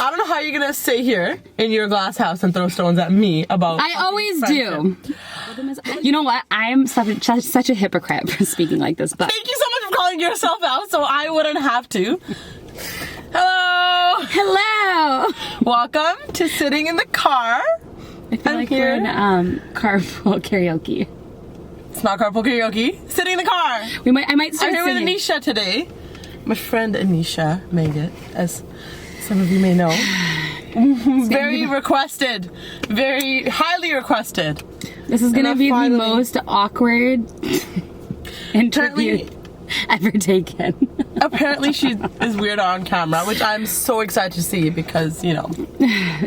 I don't know how you're gonna sit here in your glass house and throw stones at me about. I always do. You know what? I am such a hypocrite for speaking like this, but Thank you so much for calling yourself out, so I wouldn't have to. Hello. hello. Welcome to sitting in the car. I feel I'm like here. we're in carpool karaoke. It's not carpool karaoke. Sitting in the car. I might start I'm here singing. with Anisha today. My friend Anisha Mangat, as some of you may know. Very requested. Very highly requested. This is gonna And be finally- the most awkward interview ever taken. Apparently she is weird on camera, which I'm so excited to see because, you know.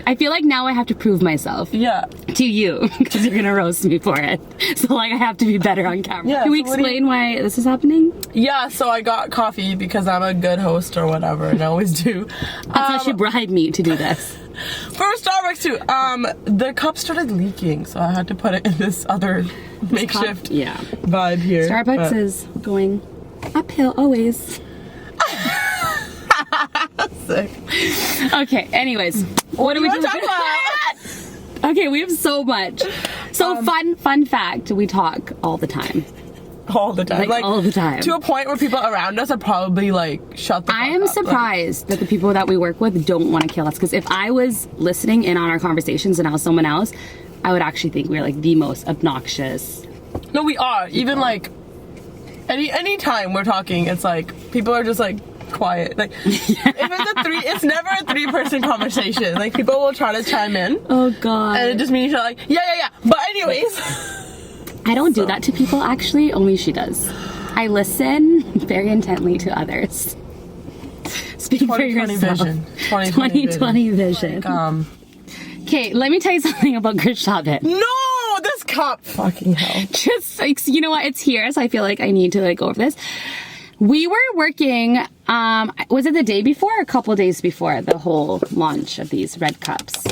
I feel like now I have to prove myself Yeah. to you because you're gonna roast me for it. So like I have to be better on camera. Yeah, Can we so what do you- explain why this is happening? Yeah, so I got coffee because I'm a good host or whatever, and I always do. That's how she bribed me to do this. For Starbucks too. The cup started leaking, so I had to put it in this other makeshift Yeah. vibe here. Starbucks but- is going uphill always. Sick. Okay, anyways. What do we wanna do? talk about? Okay, we have so much. So fun fact, we talk all the time. All the time. Like, all the time. To a point where people around us are probably like, shut the fuck I am up. surprised that the people that we work with don't want to kill us, because if I was listening in on our conversations and I was someone else, I would actually think we're like the most obnoxious. No, we are. Even like any time we're talking, it's like people are just like quiet. Like it's never a 3-person conversation. Like people will try to chime in. Oh god. And it just means you're like, yeah. But anyways. I don't do that to people, actually. Only she does. I listen very intently to others. Speak for 2020 yourself. vision. 2020 vision. Like, Okay, let me tell you something about Krishabit. no, this cup. Fucking hell. Just like, you know what? It's here, so I feel like I need to like go over this. We were working, was it the day before or a couple days before the whole launch of these red cups?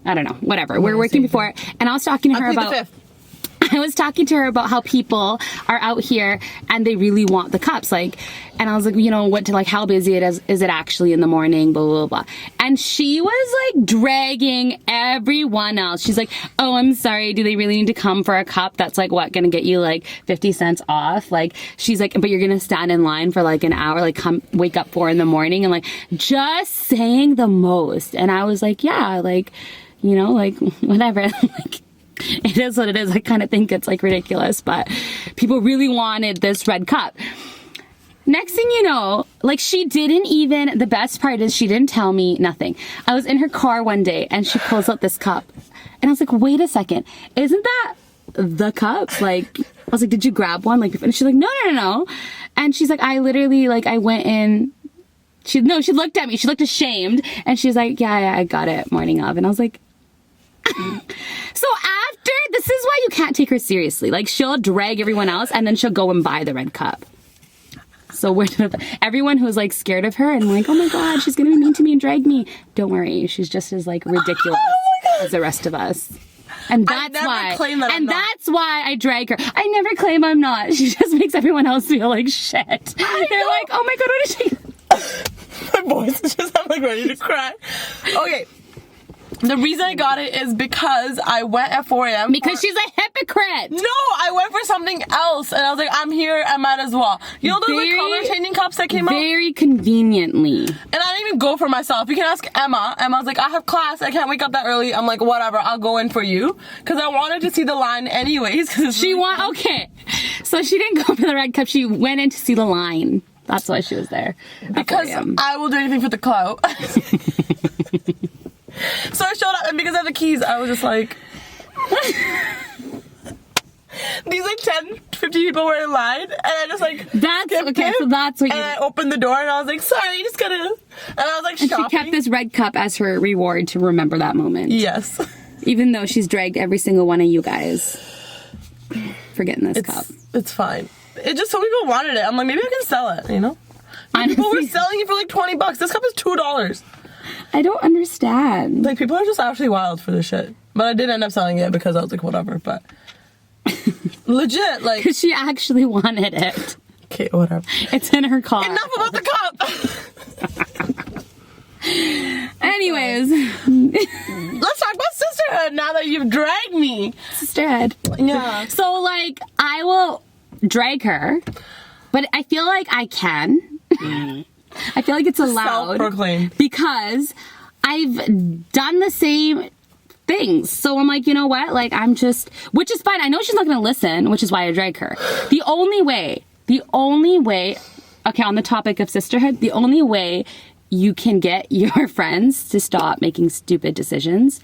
I don't know, whatever. We were working before, and I was talking to her about... I was talking to her about how people are out here and they really want the cups, like, and I was like, you know, how busy is it actually in the morning, blah, blah, blah. And she was like dragging everyone else. She's like, oh, I'm sorry. Do they really need to come for a cup? That's like, what, gonna get you like 50 cents off? Like, she's like, but you're gonna stand in line for like an hour, like come wake up 4 a.m. and like just saying the most. And I was like, yeah, like, you know, like whatever. Like, it is what it is. I kind of think it's like ridiculous, but people really wanted this red cup. Next thing you know, like the best part is she didn't tell me nothing. I was in her car one day and she pulls out this cup and I was like, wait a second, isn't that the cup? Like, I was like, did you grab one? Like, and she's like, no. And she's like, I literally, like, I went in. She looked at me. She looked ashamed and she's like, yeah, I got it morning of. And I was like, so after, this is why you can't take her seriously. Like, she'll drag everyone else and then she'll go and buy the red cup. So everyone who's like scared of her and like, oh my god, she's gonna be mean to me and drag me, don't worry, she's just as like ridiculous as the rest of us. And that's why I drag her. I never claim I'm not. She just makes everyone else feel like shit. They're like, oh my god, what is she? My voice is just, I'm like ready to cry. Okay. The reason I got it is because I went at 4 a.m. Because she's a hypocrite. No, I went for something else, and I was like, I'm here, I might as well. You know those like color changing cups that came out? Very conveniently. And I didn't even go for myself. You can ask Emma. Emma's like, I have class, I can't wake up that early. I'm like, whatever, I'll go in for you. Because I wanted to see the line anyways. Okay. So she didn't go for the red cup, she went in to see the line. That's why she was there. Because I will do anything for the clout. So I showed up, and because I have the keys, I was just like... These like 10, 50 people were in line, and I just like... So that's what you... And I opened the door, and I was like, sorry, just gotta... And I was like shopping. And she kept this red cup as her reward to remember that moment. Yes. Even though she's dragged every single one of you guys for getting this cup. It's fine. It just, some people wanted it. I'm like, maybe I can sell it, you know? People were selling it for like $20. This cup is $2. I don't understand. Like, people are just actually wild for this shit. But I did end up selling it because I was like, whatever, but... Legit, like... Because she actually wanted it. Okay, whatever. It's in her car. Enough about the cup! Anyways, let's talk about sisterhood now that you've dragged me. sisterhood. Yeah. So, like, I will drag her, but I feel like I can. I feel like it's allowed. Self-proclaimed. Because I've done the same things. So I'm like, you know what? Like, which is fine. I know she's not going to listen, which is why I drag her. The only way, okay, on the topic of sisterhood, the only way you can get your friends to stop making stupid decisions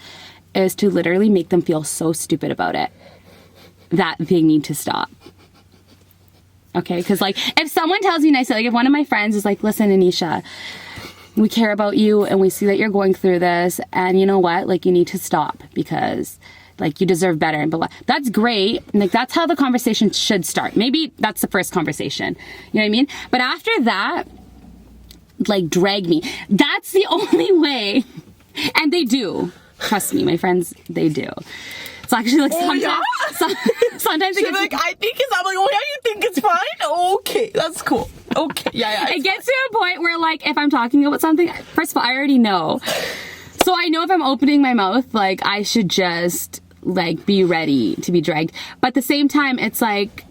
is to literally make them feel so stupid about it that they need to stop. Okay? Because, like, if someone tells me nicely, like, if one of my friends is like, listen, Anisha, we care about you and we see that you're going through this, and you know what? Like, you need to stop because, like, you deserve better and blah, blah. That's great. Like, that's how the conversation should start. Maybe that's the first conversation. You know what I mean? But after that, like, drag me. That's the only way. And they do. Trust me, my friends, they do. It's actually like sometimes it She's gets like, I think it's. I'm like, oh yeah, you think it's fine? Okay, that's cool. Okay, yeah. It gets to a point where, like, if I'm talking about something, first of all, I already know. So I know if I'm opening my mouth, like, I should just, like, be ready to be dragged. But at the same time, it's like,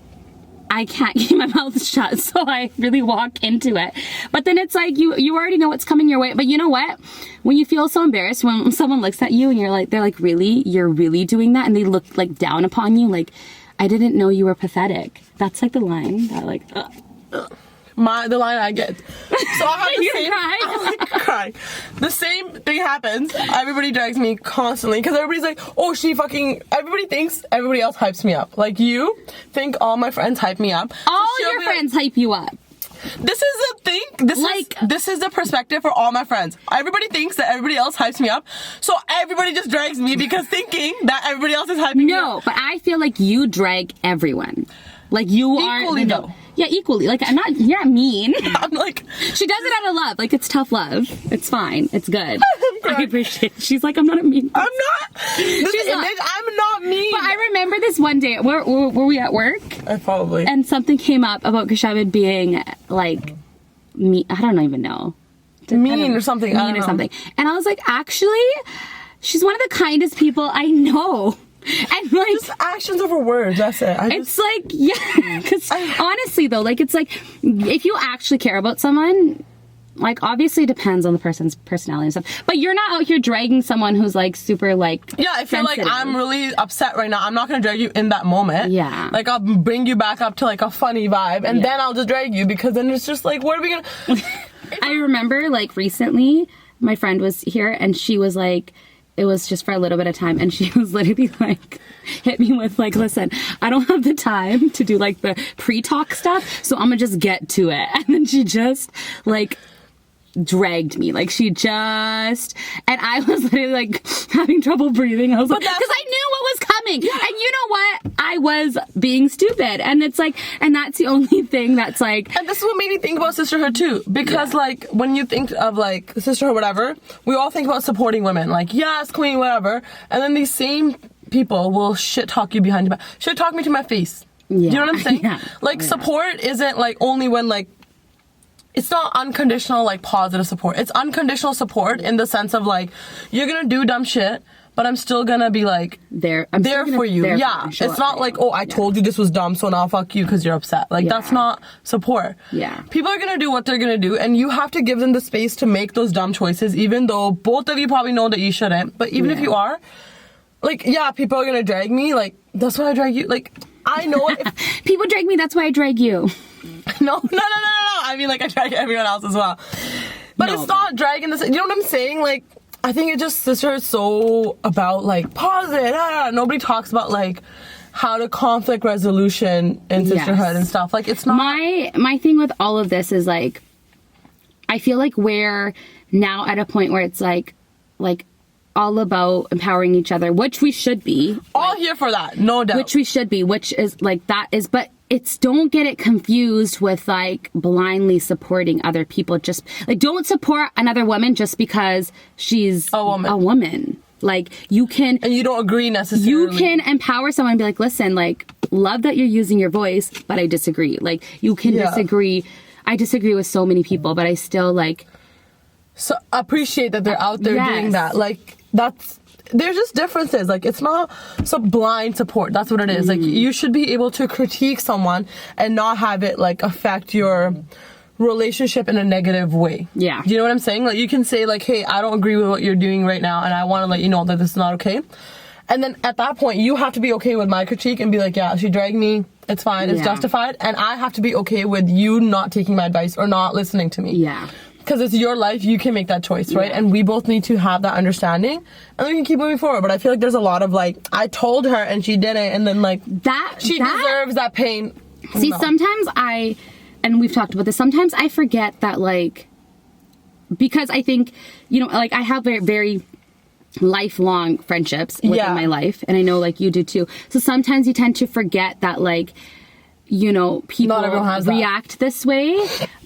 I can't keep my mouth shut, so I really walk into it. But then it's like, you already know what's coming your way. But you know what? When you feel so embarrassed, when someone looks at you and they're like, really? You're really doing that? And they look, like, down upon you, like, I didn't know you were pathetic. That's, like, the line that, like, the line I get. So I have the You're same. crying? I'm like crying. The same thing happens. Everybody drags me constantly because everybody's like, oh, everybody thinks everybody else hypes me up. Like, you think all my friends hype me up. all your friends hype you up. This is the thing. This is the perspective for all my friends. Everybody thinks that everybody else hypes me up, so everybody just drags me because thinking that everybody else is hyping me up. No, but I feel like you drag everyone. Like, you are Equally, though. Yeah, equally. Like, you're not mean. I'm like, She does it out of love. Like, it's tough love. It's fine. It's good. I appreciate it. She's like, I'm not a mean person. I'm not. This image, I'm not mean. But I remember this one day, were we at work? Probably. And something came up about Kashavid being, like, me. I don't even know. Mean or something. I don't know. something. And I was like, actually, she's one of the kindest people I know. And, like, Just actions over words. That's it. it's like, yeah, because honestly though, like, it's like, if you actually care about someone, like, obviously it depends on the person's personality and stuff, but you're not out here dragging someone who's, like, super, like, yeah, I feel sensitive. like I'm really upset right now. I'm not gonna drag you in that moment. Yeah. Like, I'll bring you back up to, like, a funny vibe, and then I'll just drag you because then it's just like, what are we gonna? I remember, like, recently my friend was here and she was like, it was just for a little bit of time, and she was literally like, hit me with, like, listen, I don't have the time to do, like, the pre-talk stuff, so I'm gonna just get to it. And then she just, like, dragged me. Like, she just, and I was literally, like, having trouble breathing. I was like, because I knew what was coming. Yeah. And you know what? I was being stupid. And it's like, and that's the only thing that's like. And this is what made me think about sisterhood too. Because, like, when you think of, like, sisterhood, whatever, we all think about supporting women. Like, yes, queen, whatever. And then these same people will shit talk you behind your back. Shit talk me to my face. Yeah. Do you know what I'm saying? Yeah. Like, support isn't, like, only when, like, it's not unconditional, like, positive support. It's unconditional support in the sense of, like, you're gonna do dumb shit, but I'm still gonna be, like, there for you. Yeah. It's not like, oh, I told you this was dumb, so now fuck you because you're upset. Like, that's not support. Yeah. People are gonna do what they're gonna do, and you have to give them the space to make those dumb choices, even though both of you probably know that you shouldn't. But even if you are, like, yeah, people are gonna drag me. Like, that's why I drag you. Like, I know it. People drag me, that's why I drag you. No. I mean, like, I drag everyone else as well. But it's not dragging this. You know what I'm saying? Like, I think it just, sister is so about, like, positive. Nobody talks about, like, how to conflict resolution in sisterhood and stuff. Like, it's not. My thing with all of this is, like, I feel like we're now at a point where it's like all about empowering each other, which we should be. All here for that, no doubt. Which we should be, which is, like, that is, but it's, don't get it confused with, like, blindly supporting other people. Just, like, don't support another woman just because she's a woman. Like, you can... And you don't agree necessarily. You can empower someone and be like, listen, like, love that you're using your voice, but I disagree. Like, you can disagree. I disagree with so many people, but I still, like... so appreciate that they're out there doing Yes. that. Like, there's just differences. Like, it's not blind support. That's what it is. Like, you should be able to critique someone and not have it, like, affect your relationship in a negative way. Yeah. Do you know what I'm saying? Like, you can say, like, hey, I don't agree with what you're doing right now, and I want to let you know that this is not okay. And then at that point, you have to be okay with my critique and be like, yeah, she dragged me. It's fine. It's Yeah. justified. And I have to be okay with you not taking my advice or not listening to me. Yeah. Because it's your life, you can make that choice, right? Yeah. And we both need to have that understanding, and then we can keep moving forward. But I feel like there's a lot of, like, I told her and she didn't, and then, like, she deserves that pain. See, No. sometimes and we've talked about this, sometimes I forget that, like, because I think, you know, like, I have very, very lifelong friendships within Yeah. my life, and I know, like, you do too. So sometimes you tend to forget that, like, you know, people Not everyone has that. react this way.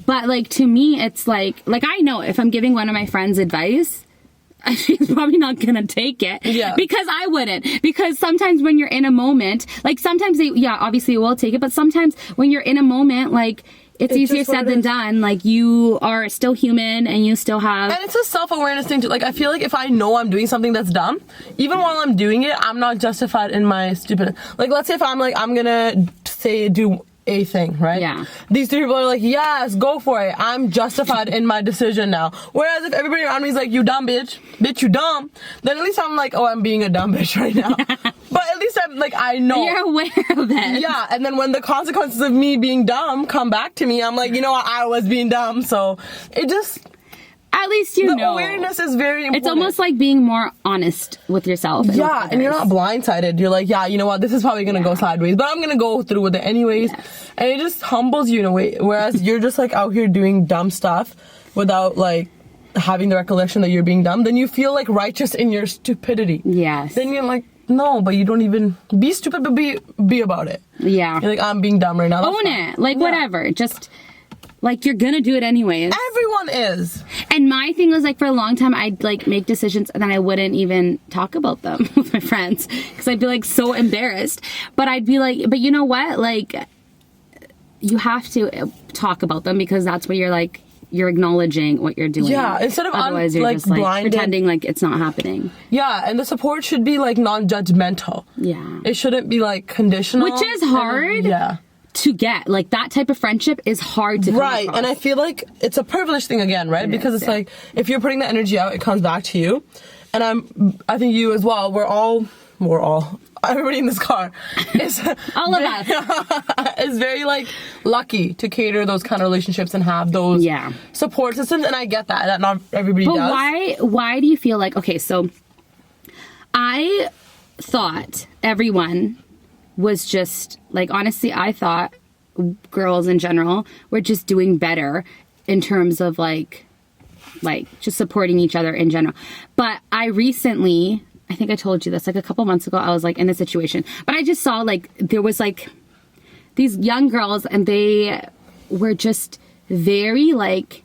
But, like, to me, it's like I know if I'm giving one of my friends advice, she's probably not gonna take it. Yeah. Because I wouldn't. Because sometimes when you're in a moment, like, sometimes they, yeah, obviously will take it, but sometimes when you're in a moment, like, it's easier just what said it than is. done. Like, you are still human and you still have. And it's a self-awareness thing too. Like, I feel like if I know I'm doing something that's dumb, even while I'm doing it, I'm not justified in my stupid. Like, let's say if I'm like, I'm gonna say do a thing, right? Yeah. These three people are like, yes, go for it. I'm justified in my decision now. Whereas if everybody around me is like, you dumb bitch, you dumb, then at least I'm like, oh, I'm being a dumb bitch right now. But at least I'm like, I know. You're aware of it. Yeah, and then when the consequences of me being dumb come back to me, I'm like, you know what, I was being dumb. So it just, At least you the know. awareness is very important. It's almost like being more honest with yourself. And yeah, with and you're not others. blindsided. You're like, yeah, you know what, this is probably gonna go sideways, but I'm gonna go through with it anyways. Yes. And it just humbles you in a way. Whereas you're just like out here doing dumb stuff without like having the recollection that you're being dumb, then you feel like righteous in your stupidity. Yes. Then you're like, no, but you don't even be stupid, but be about it. Yeah. You're like, I'm being dumb right now. That's Own fine. it. Like, Yeah. whatever. Just, like, you're gonna do it anyways. Everyone is. And my thing was, like, for a long time, I'd, like, make decisions and then I wouldn't even talk about them with my friends because I'd be, like, so embarrassed. But I'd be like, but you know what? Like, you have to talk about them because that's where you're, like, you're acknowledging what you're doing. Yeah, instead of otherwise you're like just, like, blinded. pretending like it's not happening. Yeah, and the support should be like non-judgmental. Yeah. It shouldn't be like conditional. Which is hard. Yeah. To get, like, that type of friendship is hard to come Right, across. and I feel like it's a privilege thing again, right? Because is, it's yeah. like if you're putting the energy out, it comes back to you. And I think you as well. We're all everybody in this car is All of us. is very like lucky to cater those kind of relationships and have those Yeah. support systems. And I get that not everybody But does. why do you feel like, okay, so I thought everyone was just, like, honestly, I thought girls in general were just doing better in terms of like just supporting each other in general. But I recently, I think I told you this, like a couple months ago, I was like in a situation, but I just saw like there was like these young girls and they were just very like,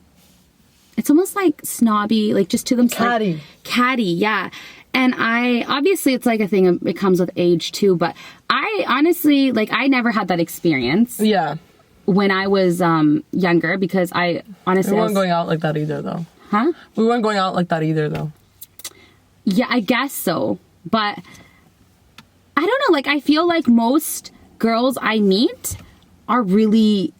it's almost like snobby, like just to themselves. Catty, yeah. And obviously it's like a thing, it comes with age too, but I honestly, like, I never had that experience Yeah. when I was younger because I honestly... We weren't going out like that either, though. Huh? We weren't going out like that either, though. Yeah, I guess so. But I don't know, like, I feel like most girls I meet are really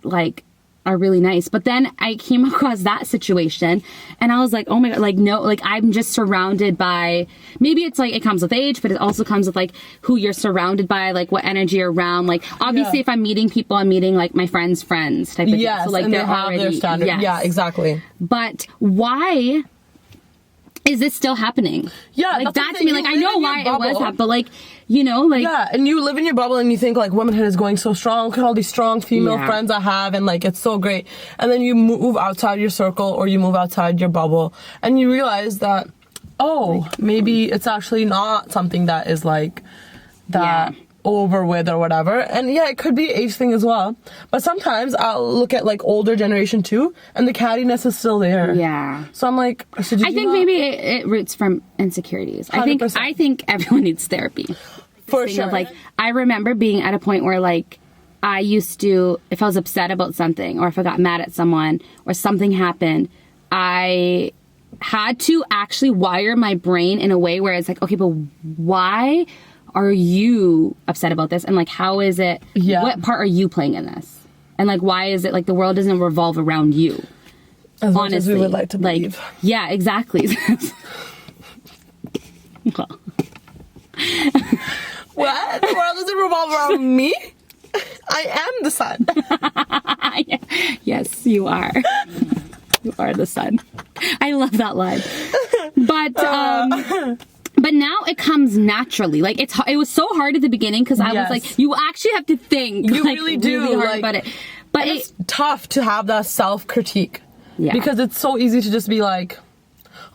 nice. But then I came across that situation and I was like, oh my God, like, no, like, I'm just surrounded by, maybe it's like, it comes with age, but it also comes with like who you're surrounded by, like what energy you're around. Like, obviously Yeah. if I'm meeting people, I'm meeting like my friends' friends type of thing. Yes, So like and they they're have their already, standard. yes. Yeah, exactly. But why is this still happening? Yeah, like that's the that to thing. me, You like I live know in your why it was bubble. happening, but like, you know, like Yeah, and you live in your bubble and you think like womanhood is going so strong. Look at all these strong female Yeah. friends I have and like it's so great. And then you move outside your circle or you move outside your bubble and you realize that, oh, maybe it's actually not something that is like that Yeah. over with or whatever. And yeah, it could be age thing as well. But sometimes I'll look at like older generation too and the cattiness is still there. yeah. So I'm like, should you I think not? maybe it roots from insecurities. 100%. I think everyone needs therapy. For Thing sure. of, like, I remember being at a point where like I used to, if I was upset about something or if I got mad at someone or something happened, I had to actually wire my brain in a way where it's like, okay, but why are you upset about this? And like, how is it, what part are you playing in this? And like, why is it like the world doesn't revolve around you? As much as we would like to believe. Like, yeah, exactly. Well. What? The world doesn't revolve around me? I am the sun. Yes, you are. You are the sun. I love that line. But now it comes naturally. Like it was so hard at the beginning because I was like, you actually have to think. You like, really do really hard about it. But it's tough to have that self-critique. Yeah. Because it's so easy to just be like,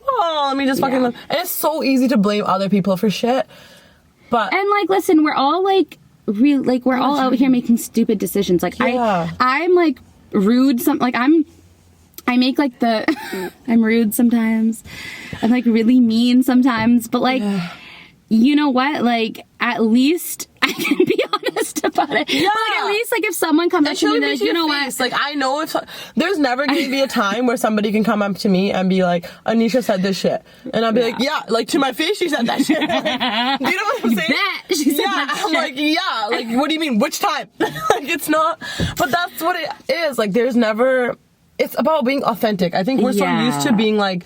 oh, let me just fucking live. And it's so easy to blame other people for shit. And like, listen, we're all like we're all out here making stupid decisions. Like I'm like rude. I make like I'm rude sometimes. I'm like really mean sometimes. But like, you know what? Like at least I can be honest about it. Yeah. Like at least like if someone comes up to me, like, you know what? Like I know if there's never going to be a time where somebody can come up to me and be like, Anisha said this shit, and I'll be like, yeah, like to my face she said that shit. Like, do you know what I'm saying? She said that I'm shit. like, yeah, like what do you mean? Which time? Like it's not. But that's what it is. Like there's never. It's about being authentic. I think we're so used to being like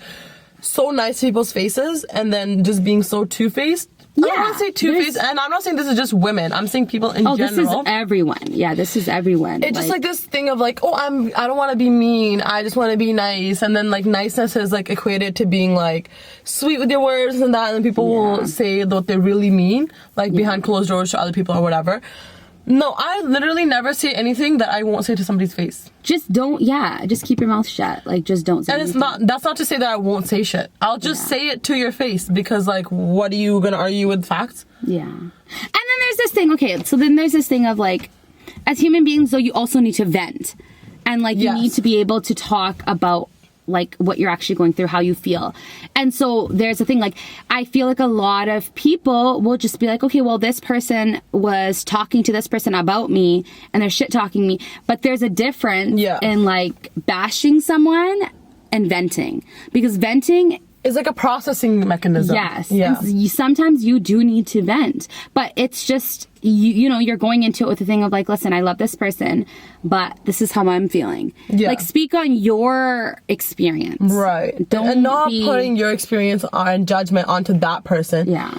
so nice to people's faces and then just being so two-faced. I don't want to say two-faced, and I'm not saying this is just women. I'm saying people in general. This is everyone. Yeah, this is everyone. It's just like this thing of like, oh, I don't want to be mean. I just want to be nice. And then like niceness is like equated to being like sweet with your words and that. And then people will say what they really mean, like behind closed doors to other people or whatever. No, I literally never say anything that I won't say to somebody's face. Just don't, just keep your mouth shut. Like, just don't say anything. And that's not to say that I won't say shit. I'll just say it to your face because, like, what are you gonna argue with facts? Yeah. And then there's this thing, so then there's this thing of, like, as human beings, though, you also need to vent. And, like, you need to be able to talk about, like, what you're actually going through, how you feel. And so there's a thing, like, I feel like a lot of people will just be like, okay, well, this person was talking to this person about me and they're shit talking me. But there's a difference in, like, bashing someone and venting. Because venting is like a processing mechanism. Yes. Yeah. And sometimes you do need to vent. But it's just, you know, you're going into it with the thing of like, listen, I love this person, but this is how I'm feeling. Yeah. Like, speak on your experience. Right. And not putting your experience and judgment onto that person. Yeah.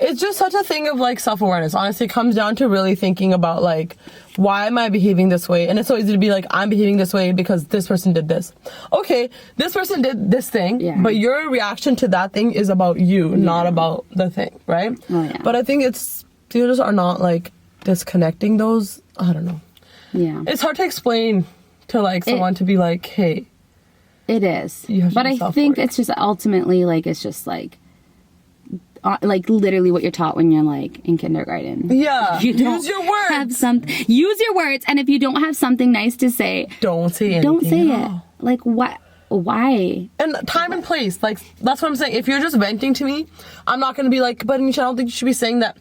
It's just such a thing of like self-awareness. Honestly, it comes down to really thinking about like, why am I behaving this way? And it's so easy to be like, I'm behaving this way because this person did this. Okay, this person did this thing, but your reaction to that thing is about you, not about the thing, right? Oh, yeah. But I think people just are not like disconnecting those. I don't know. Yeah. It's hard to explain to like someone to be like, hey. It is. But I think it's just ultimately like, it's just like literally what you're taught when you're like in kindergarten. Yeah. Use your words. Use your words, and if you don't have something nice to say, don't say anything. Don't say it. Like what? Why? And time and place. Like that's what I'm saying. If you're just venting to me, I'm not gonna be like, but Anisha, I don't think you should be saying that.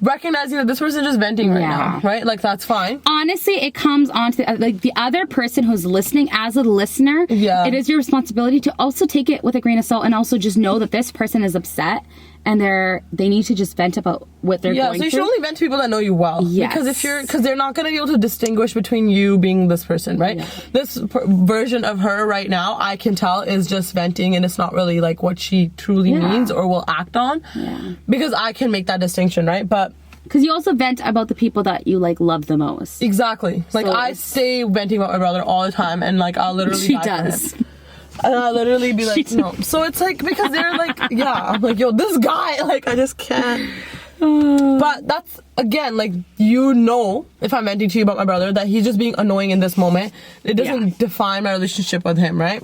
Recognizing that this person is just venting right now, right? Like that's fine. Honestly, it comes on to the other person who's listening. As a listener, it is your responsibility to also take it with a grain of salt, and also just know that this person is upset. And they need to just vent about what they're going through. Yeah, so you should only vent to people that know you well. Yes. Because they're not going to be able to distinguish between you being this person, right? Yeah. This version of her right now, I can tell, is just venting, and it's not really like what she truly means or will act on. Yeah. Because I can make that distinction, right? But because you also vent about the people that you like love the most. Exactly. Like I stay venting about my brother all the time, and like I'll literally She does. And I'll literally be like, no. So it's like, because they're like, I'm like, yo, this guy, like, I just can't. But that's, again, like, you know, if I'm venting to you about my brother, that he's just being annoying in this moment. It doesn't define my relationship with him, right?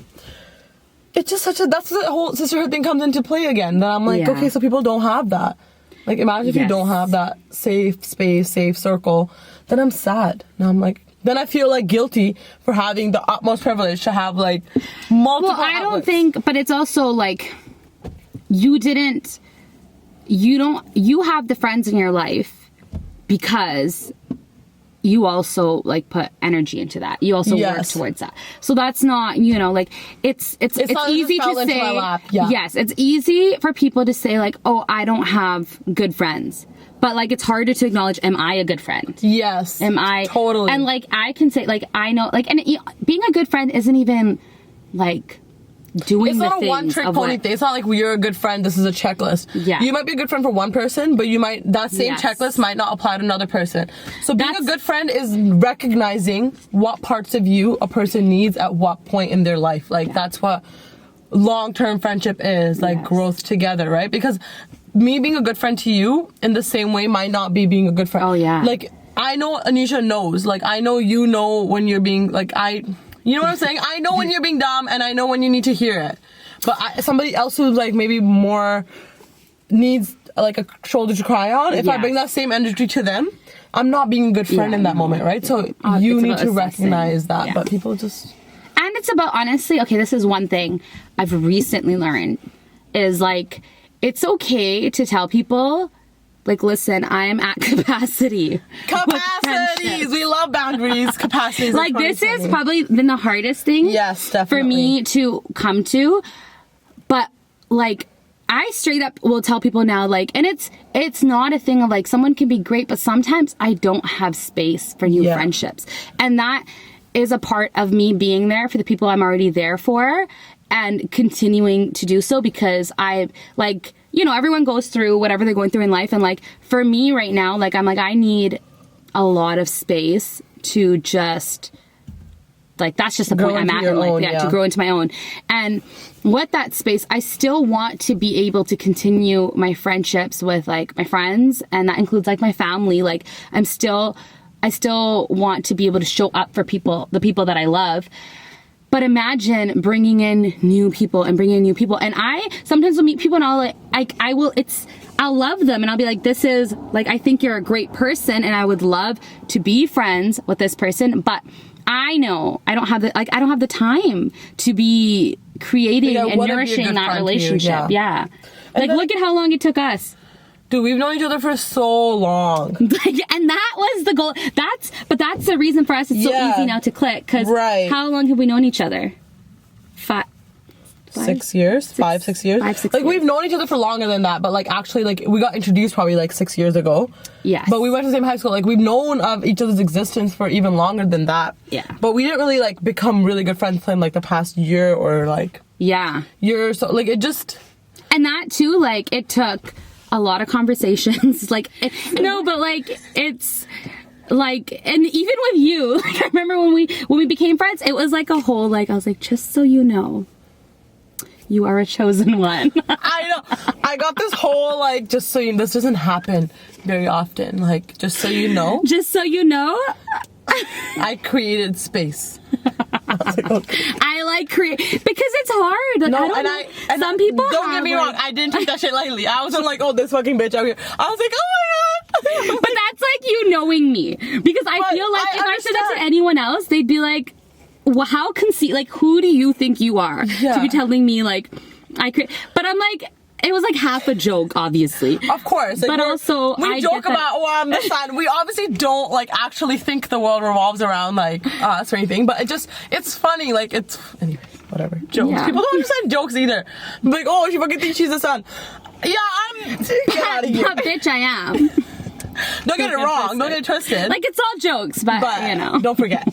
It's just that's the whole sisterhood thing comes into play again. That I'm like, okay, so people don't have that. Like, imagine if you don't have that safe space, safe circle, then I'm sad. Now I'm like, then I feel like guilty for having the utmost privilege to have like multiple outlets. Don't think, but it's also like you have the friends in your life because you also like put energy into that. You also work Yes. towards that. So that's not, you know, like it's not easy just fell to into say. my lap. Yeah. Yes, it's easy for people to say like, oh, I don't have good friends. But like it's harder to acknowledge, am I a good friend? Yes. Am I totally? And like I can say like I know like, and being a good friend isn't even like doing It's the not a things one-trick of pony what, thing. It's not like you're a good friend, this is a checklist. Yeah. You might be a good friend for one person, but that same Yes. checklist might not apply to another person. So being That's- a good friend is recognizing what parts of you a person needs at what point in their life. Like that's what long-term friendship is, like Yes. growth together, right? Because me being a good friend to you in the same way might not be being a good friend. Oh, yeah. Like I know Anisha knows. Like I know you know when you're being like you know what I'm saying? I know when you're being dumb and I know when you need to hear it. But somebody else who's like maybe more needs like a shoulder to cry on, if I Yes. bring that same energy to them, I'm not being a good friend Yeah, in that no. moment, right? So It's you need about to assessing. recognize that. Yeah. But people just... And it's about, honestly, okay, this is one thing I've recently learned is like, it's okay to tell people, like, listen, I am at capacity. with Capacities! friendships. We love boundaries, capacities. Like, this is probably been the hardest thing Yes, for definitely. me to come to. But, like, I straight up will tell people now, like, and it's not a thing of like, someone can be great, but sometimes I don't have space for new Yeah. friendships. And that is a part of me being there for the people I'm already there for and continuing to do so because I, like, you know, everyone goes through whatever they're going through in life. And like, for me right now, like, I'm like, I need a lot of space to just, like, that's just the Grow point I'm into at your in life. own, Yeah, yeah. to grow into my own. And with that space, I still want to be able to continue my friendships with like my friends. And that includes like my family. Like I still want to be able to show up for people, the people that I love. But imagine bringing in new people. And I sometimes will meet people and I'll love them and I'll be like, this is like, I think you're a great person and I would love to be friends with this person. But I know I don't have the time to be creating Yeah, and what if you're a nourishing good that friend to you? relationship. Yeah. Like, then- look at how long it took us. Dude, we've known each other for so long. Like, and that was the goal. That's the reason for us. It's so Yeah. easy now to click. Cause Right. how long have we known each other? 6 years? 5, 6 years? 5, 6 like, years. we've known each other for longer than that, but, like, actually, like, we got introduced probably, like, 6 years ago. Yes. But we went to the same high school. Like, we've known of each other's existence for even longer than that. Yeah. But we didn't really, like, become really good friends in, like, the past year or, like, Yeah. year or so. Like, it just... And that too, like, it took a lot of conversations. Like, no, but like, it's like, and even with you, like, I remember when we became friends, it was like a whole, like, I was like, just so you know, you are a chosen one. I know. I got this whole, like, just so you... This doesn't happen very often. Like, just so you know, Just so you know, I created space. I was like, okay. I like create because it's hard. Like, I don't know. Some people don't have, get me like- wrong, I didn't take that shit lightly. I wasn't like, oh, this fucking bitch out here. I was like, oh my god. But that's like you knowing me because I But feel like I if I said that to understand. anyone else, they'd be like, well, how like, who do you think you are to Yeah. be telling me like but I'm like, it was like half a joke, obviously. Of course. Like, But also, we I joke get that- about, oh, I'm the sun. We obviously don't, like, actually think the world revolves around, like, us or anything. But it's funny. Like, it's, anyway, whatever. Jokes. Yeah. People don't understand jokes either. Like, oh, she fucking thinks she's the sun. Yeah, get out of here. But bitch, I am. Don't get it wrong. Don't get it twisted. Like, it's all jokes, but you know. Don't forget.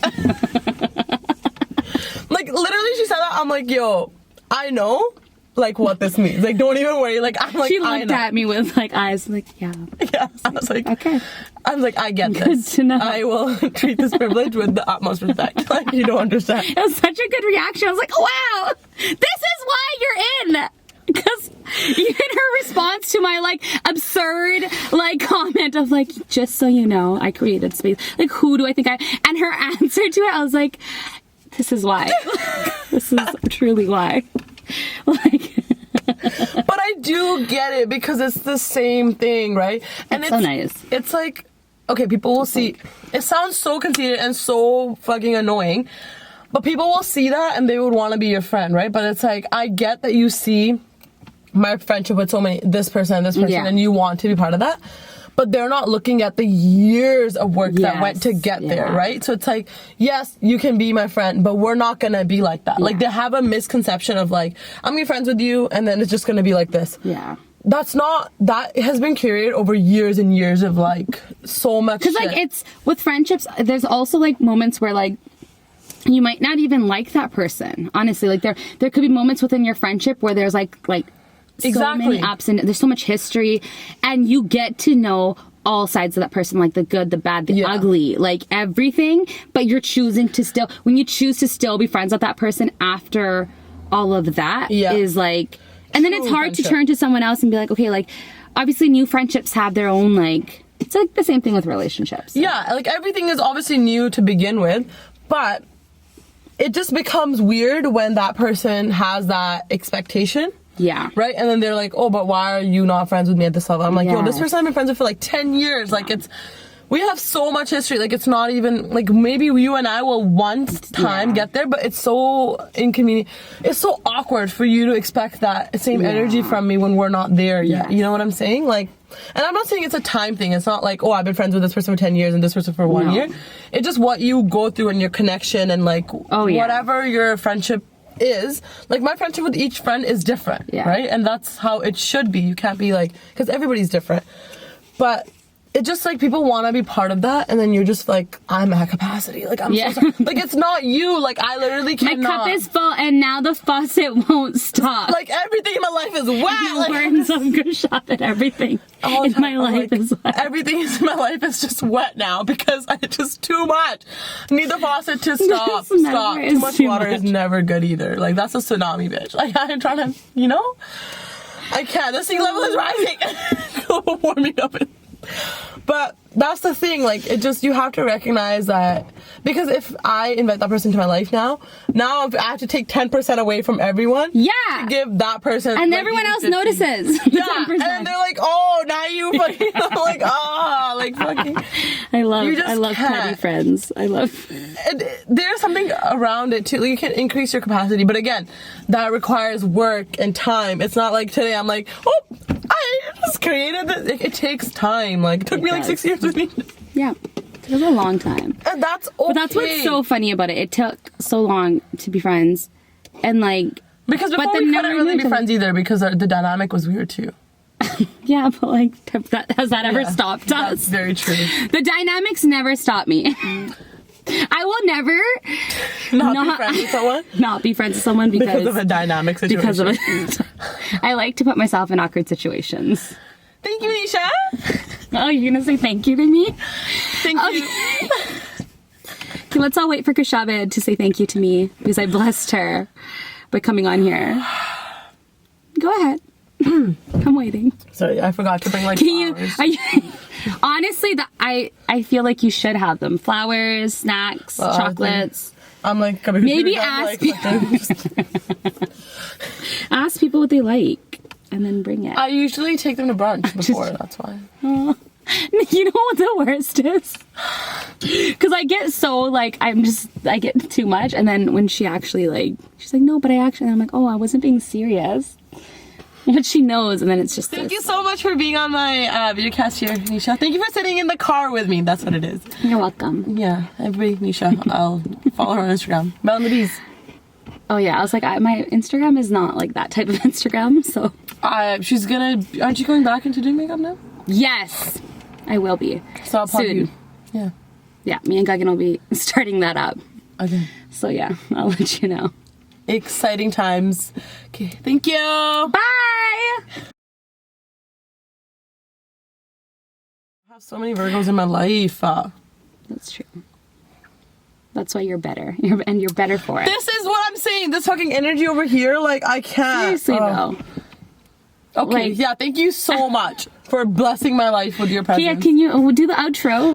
Like, literally, she said that. I'm like, yo, I know, like, what this means. Like, don't even worry. Like, I'm like, She I looked know. at me with like eyes like, yeah. Yeah, I was like, Okay. I was like, I get Good this. to know. I will treat this privilege with the utmost respect. Like, you don't understand. It was such a good reaction. I was like, wow, this is why you're in. Because even her response to my like absurd like comment of like, just so you know, I created space. Like, who do I think and her answer to it, I was like, this is why. This is truly why. Like, But I do get it because it's the same thing, right? And It's so nice. It's like, okay, people will see. It sounds so conceited and so fucking annoying, but people will see that and they would want to be your friend, right? But it's like, I get that you see my friendship with this person and this person, Yeah. and you want to be part of that. but they're not looking at the years of work that went to get there, Yeah. right? So it's like, yes, you can be my friend, but we're not gonna be like that. Like, they have a misconception of like, I'm gonna be friends with you, and then it's just gonna be like this. Yeah. That's not, that has been created over years and years of like so much Because like it's with friendships, there's also like moments where like you might not even like that person. Honestly, like there could be moments within your friendship where there's like so many ups and there's so much history, and you get to know all sides of that person, like the good, the bad, the ugly, like everything. But you're choosing to still, when you choose to still be friends with that person after all of that, is like. And then it's hard to turn to someone else and be like, okay, like, obviously new friendships have their own, like, it's like the same thing with relationships. So. Yeah, like everything is obviously new to begin with, but it just becomes weird when that person has that expectation. Yeah. Right? And then they're like, oh, but why are you not friends with me at this level? I'm like, yo, this person I've been friends with for like 10 years. Like, we have so much history. Like, it's not even, like, maybe you and I will one time get there, but it's so inconvenient. It's so awkward for you to expect that same energy from me when we're not there yet. You know what I'm saying? Like, and I'm not saying it's a time thing. It's not like, oh, I've been friends with this person for 10 years and this person for 1 year. It's just what you go through in your connection and, like, whatever your friendship is. Like, my friendship with each friend is different, right? And that's how it should be. You can't be like, because everybody's different. But it's just like people want to be part of that, and then you're just like, I'm at capacity. Like, I'm so sorry. Like, it's not you. Like, I literally cannot. My cup is full, and now the faucet won't stop. Like, everything in my life is wet. Like, wearing some good shop and everything in my life is wet. Everything in my life is just wet now because it's just too much. I need the faucet to stop. Stop. Too much water is never good either. Like, that's a tsunami, bitch. Like, I'm trying to, you know? I can't. The sea level is rising. Warming up. But that's the thing, like, it just, you have to recognize that, because if I invite that person to my life now I have to take 10% away from everyone to give that person, and like, everyone else 50. notices. And they're like, oh, now you fucking, I'm like, ah, like, fucking. I love petty friends. And there's something around it too. Like, you can increase your capacity, but again, that requires work and time. It's not like today I'm like, oh, I just created this. It takes time. Like, it took me like 6 years with me. Yeah. It was a long time. And that's okay. But that's what's so funny about it. It took so long to be friends. And like, because before we couldn't really be friends either, because the dynamic was weird too. Yeah, but like, has that ever stopped us? That's very true. The dynamics never stop me. I will never not be friends with someone. Not be friends with someone because of a dynamic situation. I like to put myself in awkward situations. Thank you, Anisha. Oh, you're gonna say thank you to me? Thank you. Okay, let's all wait for Kashabed to say thank you to me because I blessed her by coming on here. Go ahead. I'm waiting. Sorry, I forgot to bring like flowers. Honestly, I feel like you should have them. Flowers, snacks, chocolates. I'm like, maybe ask ask people what they like and then bring it. I usually take them to brunch before, that's why. You know what the worst is? Because I get so, like, I get too much, and then when she actually, like, she's like, no, but I'm like, oh, I wasn't being serious. But she knows, and then it's just Thank you so much for being on my video cast here, Nisha. Thank you for sitting in the car with me. That's what it is. You're welcome. Yeah, everybody, Nisha. I'll follow her on Instagram. Bell and the Bees. Oh, yeah. I was like, my Instagram is not, like, that type of Instagram, so. Aren't you going back into doing makeup now? Yes, I will be. So I'll plug you. Yeah. Yeah, me and Gagan will be starting that up. Okay. So, yeah, I'll let you know. Exciting times. Okay, thank you. Bye. I have so many Virgos in my life. That's true. That's why you're better. You're better for it. This is what I'm saying. This fucking energy over here, like, I can't. Seriously, though. Okay, yeah, thank you so much for blessing my life with your presence. Yeah, can you do the outro?